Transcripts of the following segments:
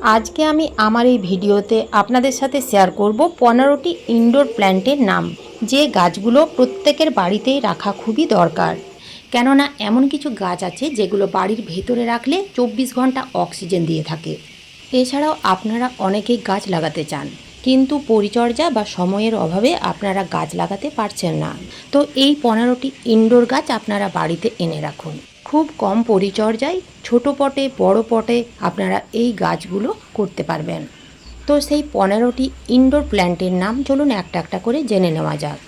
আজকে আমি আমার এই ভিডিওতে আপনাদের সাথে শেয়ার করব 15টি ইনডোর প্ল্যান্টের নাম, যে গাছগুলো প্রত্যেকের বাড়িতেই রাখা খুবই দরকার। কেননা এমন কিছু গাছ আছে যেগুলো বাড়ির ভেতরে রাখলে 24 ঘন্টা অক্সিজেন দিয়ে থাকে। এছাড়াও আপনারা অনেকেই গাছ লাগাতে চান, কিন্তু পরিচর্যা বা সময়ের অভাবে আপনারা গাছ লাগাতে পারছেন না। তো এই 15টি ইনডোর গাছ আপনারা বাড়িতে এনে রাখুন। খুব কম পরিচর্যায় ছোট পটে বড় পটে আপনারা এই গাছগুলো করতে পারবেন। তো সেই 15টি ইনডোর প্ল্যান্টের নাম চলুন একটা একটা করে জেনে নেওয়া যাক।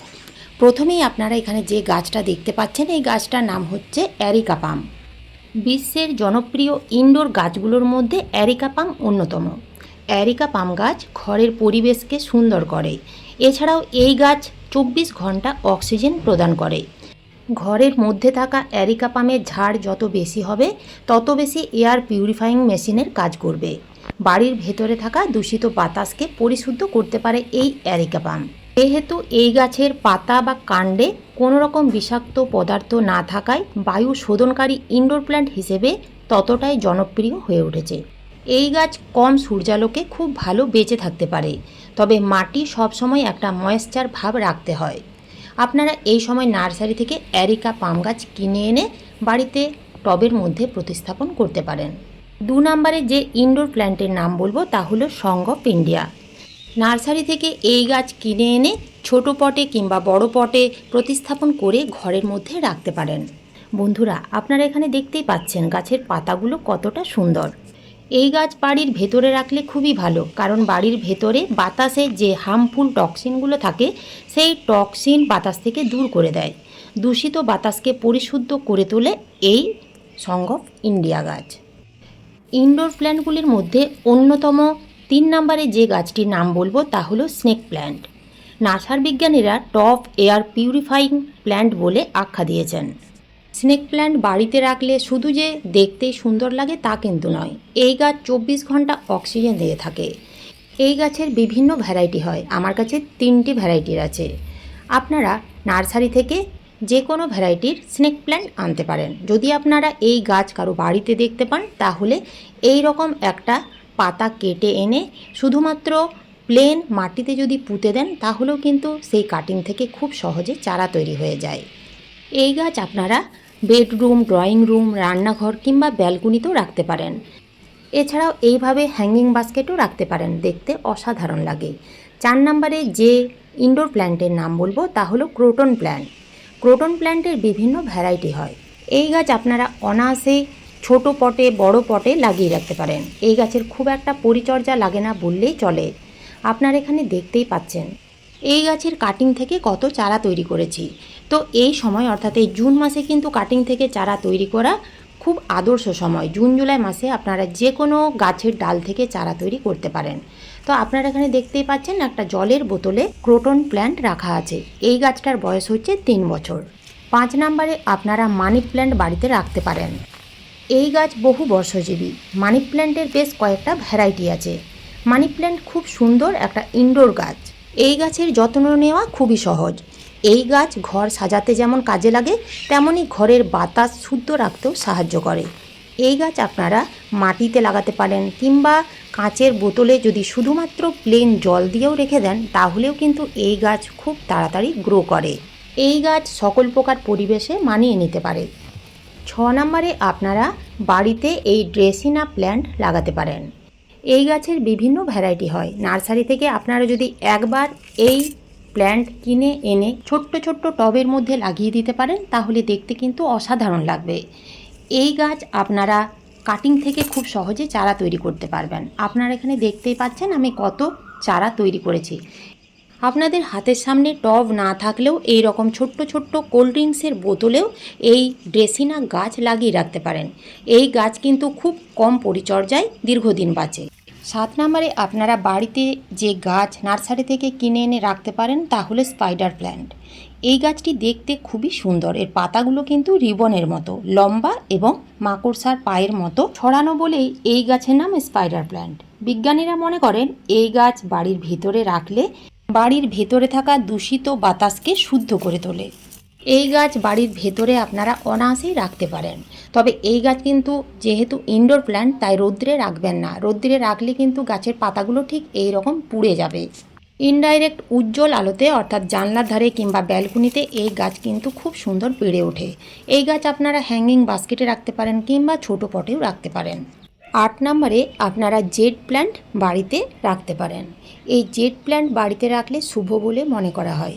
প্রথমেই আপনারা এখানে যে গাছটা দেখতে পাচ্ছেন, এই গাছটার নাম হচ্ছে অ্যারিকা পাম। বিশ্বের জনপ্রিয় ইনডোর গাছগুলোর মধ্যে অ্যারিকা পাম অন্যতম। অ্যারিকা পাম গাছ ঘরের পরিবেশকে সুন্দর করে। এছাড়াও এই গাছ 24 ঘন্টা অক্সিজেন প্রদান করে। ঘরের মধ্যে থাকা অ্যারিকা পামের ঝাড় যত বেশি হবে তত বেশি এয়ার পিউরিফাইং মেশিনের কাজ করবে। বাড়ির ভেতরে থাকা দূষিত বাতাসকে পরিশুদ্ধ করতে পারে এই অ্যারিকা পাম। যেহেতু এই গাছের পাতা বা কাণ্ডে কোনো রকম বিষাক্ত পদার্থ না থাকায় বায়ু শোধনকারী ইনডোর প্ল্যান্ট হিসেবে ততটাই জনপ্রিয় হয়ে উঠেছে। এই গাছ কম সূর্যালোকে খুব ভালো বেঁচে থাকতে পারে, তবে মাটি সবসময় একটা ময়েশ্চার ভাব রাখতে হয়। আপনারা এই সময় নার্সারি থেকে অ্যারিকা পাম গাছ কিনে এনে বাড়িতে টবের মধ্যে প্রতিস্থাপন করতে পারেন। 2 নম্বরে যে ইনডোর প্ল্যান্টের নাম বলবো তা হলো সং অফ ইন্ডিয়া। নার্সারি থেকে এই গাছ কিনে এনে ছোট পটে কিংবা বড় পটে প্রতিস্থাপন করে ঘরের মধ্যে রাখতে পারেন। বন্ধুরা, আপনারা এখানে দেখতেই পাচ্ছেন গাছের পাতাগুলো কতটা সুন্দর। এই গাছ বাড়ির ভেতরে রাখলে খুবই ভালো, কারণ বাড়ির ভেতরে বাতাসে যে হার্মফুল টক্সিনগুলো থাকে সেই টক্সিন বাতাস থেকে দূর করে দেয়। দূষিত বাতাসকে পরিশুদ্ধ করে তোলে এই সং অফ ইন্ডিয়া গাছ। ইনডোর প্ল্যান্টগুলির মধ্যে অন্যতম 3 নম্বরে যে গাছটির নাম বলবো তা হলো স্নেক প্ল্যান্ট। নাসার বিজ্ঞানীরা টপ এয়ার পিউরিফাইং প্ল্যান্ট বলে আখ্যা দিয়েছেন। স্নেক প্ল্যান্ট বাড়িতে রাখলে শুধু যে দেখতেই সুন্দর লাগে তা কিন্তু নয়, এই গাছ 24 ঘন্টা অক্সিজেন দিয়ে থাকে। এই গাছের বিভিন্ন ভ্যারাইটি হয়, আমার কাছে 3টি ভ্যারাইটির আছে। আপনারা নার্সারি থেকে যে কোনো ভ্যারাইটির স্নেক প্ল্যান্ট আনতে পারেন। যদি আপনারা এই গাছ কারো বাড়িতে দেখতে পান তাহলে এই রকম একটা পাতা কেটে এনে শুধুমাত্র প্লেন মাটিতে যদি পুঁতে দেন তাহলেও কিন্তু সেই কাটিং থেকে খুব সহজে চারা তৈরি হয়ে যায়। এই গাছ আপনারা বেডরুম, ড্রয়িং রুম, রান্নাঘর কিংবা ব্যালকনিতেও রাখতে পারেন। এছাড়াও এইভাবে হ্যাঙ্গিং বাস্কেটও রাখতে পারেন, দেখতে অসাধারণ লাগে। 4 নম্বরে যে ইনডোর প্ল্যান্টের নাম বলবো তা হলো ক্রোটন প্ল্যান্ট। ক্রোটন প্ল্যান্টের বিভিন্ন ভ্যারাইটি হয়। এই গাছ আপনারা অনায়াসে ছোট পটে বড় পটে লাগিয়ে রাখতে পারেন। এই গাছের খুব একটা পরিচর্যা লাগে না বললেই চলে। আপনারা এখানে দেখতেই পাচ্ছেন এই গাছের কাটিং থেকে কত চারা তৈরি করেছি। তো এই সময় অর্থাৎ এই জুন মাসে কিন্তু কাটিং থেকে চারা তৈরি করা খুব আদর্শ সময়। জুন জুলাই মাসে আপনারা যে কোনো গাছের ডাল থেকে চারা তৈরি করতে পারেন। তো আপনারা এখানে দেখতেই পাচ্ছেন একটা জলের বোতলে ক্রোটন প্ল্যান্ট রাখা আছে। এই গাছটার বয়স হচ্ছে 3 বছর। 5 নম্বরে আপনারা মানি প্ল্যান্ট বাড়িতে রাখতে পারেন। এই গাছ বহু বর্ষজীবী। মানি প্ল্যান্টের বেশ কয়েকটা ভ্যারাইটি আছে। মানি প্ল্যান্ট খুব সুন্দর একটা ইনডোর গাছ। এই গাছের যত্ন নেওয়া খুবই সহজ। এই গাছ ঘর সাজাতে যেমন কাজে লাগে তেমনই ঘরের বাতাস শুদ্ধ রাখতেও সাহায্য করে। এই গাছ আপনারা মাটিতে লাগাতে পারেন কিংবা কাঁচের বোতলে যদি শুধুমাত্র প্লেন জল দিয়েও রেখে দেন তাহলেও কিন্তু এই গাছ খুব তাড়াতাড়ি গ্রো করে। এই গাছ সকল প্রকার পরিবেশে মানিয়ে নিতে পারে। 6 নম্বরে আপনারা বাড়িতে এই ড্রেসিনা প্ল্যান্ট লাগাতে পারেন। এই গাছের বিভিন্ন ভ্যারাইটি হয়। নার্সারি থেকে আপনারা যদি একবার এই প্ল্যান্ট কিনে এনে ছোট্ট ছোট্ট টবের মধ্যে লাগিয়ে দিতে পারেন তাহলে দেখতে কিন্তু অসাধারণ লাগবে। এই গাছ আপনারা কাটিং থেকে খুব সহজে চারা তৈরি করতে পারবেন। আপনারা এখানে দেখতেই পাচ্ছেন আমি কত চারা তৈরি করেছি। আপনাদের হাতের সামনে টব না থাকলেও এই রকম ছোট্ট ছোট্ট কোল্ড ড্রিঙ্কসের বোতলেও এই ড্রেসিনা গাছ লাগিয়ে রাখতে পারেন। এই গাছ কিন্তু খুব কম পরিচর্যায় দীর্ঘদিন বাঁচে। 7 নম্বরে আপনারা বাড়িতে যে গাছ নার্সারি থেকে কিনে এনে রাখতে পারেন তা হলো স্পাইডার প্ল্যান্ট। এই গাছটি দেখতে খুবই সুন্দর। এর পাতাগুলো কিন্তু রিবনের মতো লম্বা এবং মাকড়সার পায়ের মতো ছড়ানো বলেই এই গাছের নাম স্পাইডার প্ল্যান্ট। বিজ্ঞানীরা মনে করেন এই গাছ বাড়ির ভিতরে রাখলে বাড়ির ভেতরে থাকা দূষিত বাতাসকে শুদ্ধ করে তোলে। এই গাছ বাড়ির ভেতরে আপনারা অনায়াসেই রাখতে পারেন। তবে এই গাছ কিন্তু যেহেতু ইনডোর প্ল্যান্ট, তাই রৌদ্রে রাখবেন না। রৌদ্রে রাখলে কিন্তু গাছের পাতাগুলো ঠিক এই রকম পুড়ে যাবে। ইনডাইরেক্ট উজ্জ্বল আলোতে অর্থাৎ জানলার ধারে কিংবা ব্যালকনিতে এই গাছ কিন্তু খুব সুন্দর বেড়ে ওঠে। এই গাছ আপনারা হ্যাঙ্গিং বাস্কেটে রাখতে পারেন কিংবা ছোট পটেও রাখতে পারেন। 8 নম্বরে আপনারা জেড প্ল্যান্ট বাড়িতে রাখতে পারেন। এই জেড প্ল্যান্ট বাড়িতে রাখলে শুভ বলে মনে করা হয়।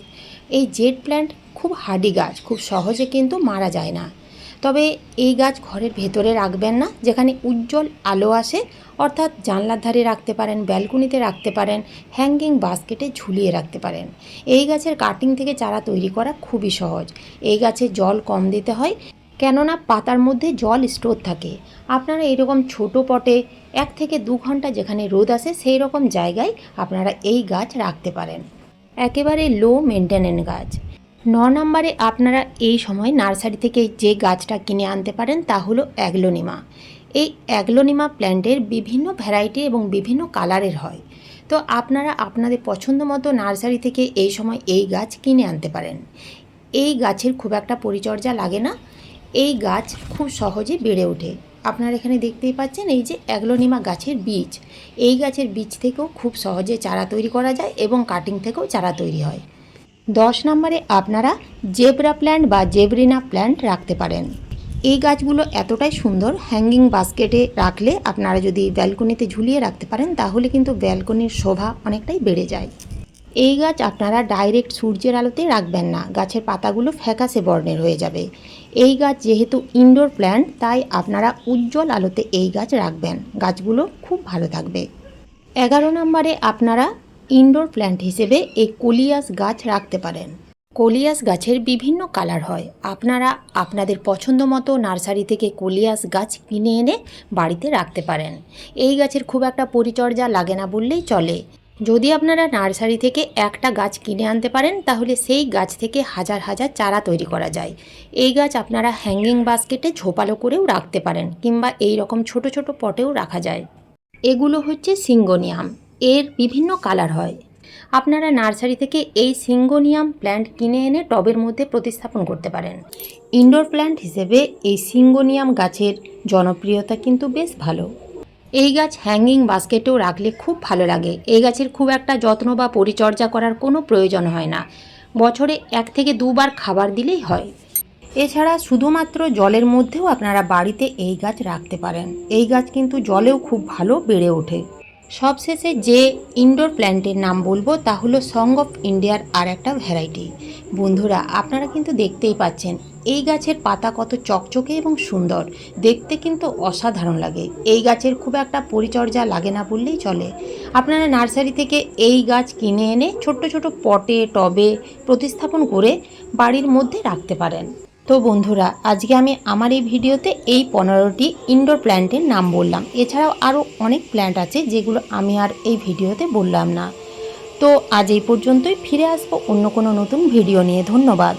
এই জেড প্ল্যান্ট খুব হার্ডি গাছ, খুব সহজে কিন্তু মারা যায় না। তবে এই গাছ ঘরের ভেতরে রাখবেন না, যেখানে উজ্জ্বল আলো আসে, অর্থাৎ জানলার ধারে রাখতে পারেন, ব্যালকনিতে রাখতে পারেন, হ্যাঙ্গিং বাস্কেটে ঝুলিয়ে রাখতে পারেন। এই গাছের কাটিং থেকে চারা তৈরি করা খুবই সহজ। এই গাছে জল কম দিতে হয়, কেননা পাতার মধ্যে জল স্টোর থাকে। আপনারা এরকম ছোট পটে 1 থেকে 2 ঘন্টা যেখানে রোদ আসে সেই রকম জায়গায় আপনারা এই গাছ রাখতে পারেন। একেবারে লো মেনটেনেন্স গাছ। 9 নম্বরে আপনারা এই সময় নার্সারি থেকে যে গাছটা কিনে আনতে পারেন তা হলো অ্যাগ্লোনিমা। এই অ্যাগ্লোনিমা প্ল্যান্টের বিভিন্ন ভ্যারাইটি এবং বিভিন্ন কালারের হয়। তো আপনারা আপনাদের পছন্দ মতো নার্সারি থেকে এই সময় এই গাছ কিনে আনতে পারেন। এই গাছের খুব একটা পরিচর্যা লাগে না, এই গাছ খুব সহজে বেড়ে ওঠে। আপনারা এখানে দেখতেই পাচ্ছেন এই যে অ্যাগ্লোনিমা গাছের বীজ। এই গাছের বীজ থেকেও খুব সহজে চারা তৈরি করা যায় এবং কাটিং থেকেও চারা তৈরি হয়। 10 নম্বরে আপনারা জেব্রা প্ল্যান্ট বা জেব্রিনা প্ল্যান্ট রাখতে পারেন। এই গাছগুলো এতটাই সুন্দর, হ্যাঙ্গিং বাস্কেটে রাখলে আপনারা যদি ব্যালকনিতে ঝুলিয়ে রাখতে পারেন তাহলে কিন্তু ব্যালকনির শোভা অনেকটাই বেড়ে যায়। এই গাছ আপনারা ডাইরেক্ট সূর্যের আলোতে রাখবেন না, গাছের পাতাগুলো ফ্যাকাশে বর্ণের হয়ে যাবে। এই গাছ যেহেতু ইনডোর প্ল্যান্ট, তাই আপনারা উজ্জ্বল আলোতে এই গাছ রাখবেন, গাছগুলো খুব ভালো থাকবে। 11 নম্বরে আপনারা ইনডোর প্ল্যান্ট হিসেবে এই কোলিয়াস গাছ রাখতে পারেন। কোলিয়াস গাছের বিভিন্ন কালার হয়। আপনারা আপনাদের পছন্দ মতো নার্সারি থেকে কোলিয়াস গাছ কিনে এনে বাড়িতে রাখতে পারেন। এই গাছের খুব একটা পরিচর্যা লাগে না বললেই চলে। যদি আপনারা নার্সারি থেকে একটা গাছ কিনে আনতে পারেন তাহলে সেই গাছ থেকে হাজার হাজার চারা তৈরি করা যায়। এই গাছ আপনারা হ্যাঙ্গিং বাস্কেটে ঝোপালো করেও রাখতে পারেন কিংবা এই রকম ছোট ছোট পটেও রাখা যায়। এগুলো হচ্ছে সিঙ্গোনিয়াম, এর বিভিন্ন কালার হয়। আপনারা নার্সারি থেকে এই সিঙ্গোনিয়াম প্ল্যান্ট কিনে এনে টবের মধ্যে প্রতিস্থাপন করতে পারেন। ইনডোর প্ল্যান্ট হিসেবে এই সিঙ্গোনিয়াম গাছের জনপ্রিয়তা কিন্তু বেশ ভালো। এই গাছ হ্যাঙ্গিং বাস্কেটেও রাখলে খুব ভালো লাগে। এই গাছের খুব একটা যত্ন বা পরিচর্যা করার কোনো প্রয়োজন হয় না, বছরে 1 থেকে 2 বার খাবার দিলেই হয়। এছাড়া শুধুমাত্র জলের মধ্যেও আপনারা বাড়িতে এই গাছ রাখতে পারেন। এই গাছ কিন্তু জলেও খুব ভালো বেড়ে ওঠে। সবশেষে যে ইনডোর প্ল্যান্টের নাম বলবো তা হলো সং অফ ইন্ডিয়ার আর একটা ভ্যারাইটি। বন্ধুরা আপনারা কিন্তু দেখতেই পাচ্ছেন এই গাছের পাতা কত চকচকে এবং সুন্দর, দেখতে কিন্তু অসাধারণ লাগে। এই গাছের খুব একটা পরিচর্যা লাগে না বললেই চলে। আপনারা নার্সারি থেকে এই গাছ কিনে এনে ছোট্ট ছোট পটে টবে প্রতিস্থাপন করে বাড়ির মধ্যে রাখতে পারেন। তো বন্ধুরা আজকে আমি আমার এই ভিডিওতে এই 15টি ইনডোর প্ল্যান্টের নাম বললাম। এছাড়াও আরও অনেক প্ল্যান্ট আছে যেগুলো আমি আর এই ভিডিওতে বললাম না। তো আজ এই পর্যন্তই, ফিরে আসবো অন্য কোনো নতুন ভিডিও নিয়ে। ধন্যবাদ।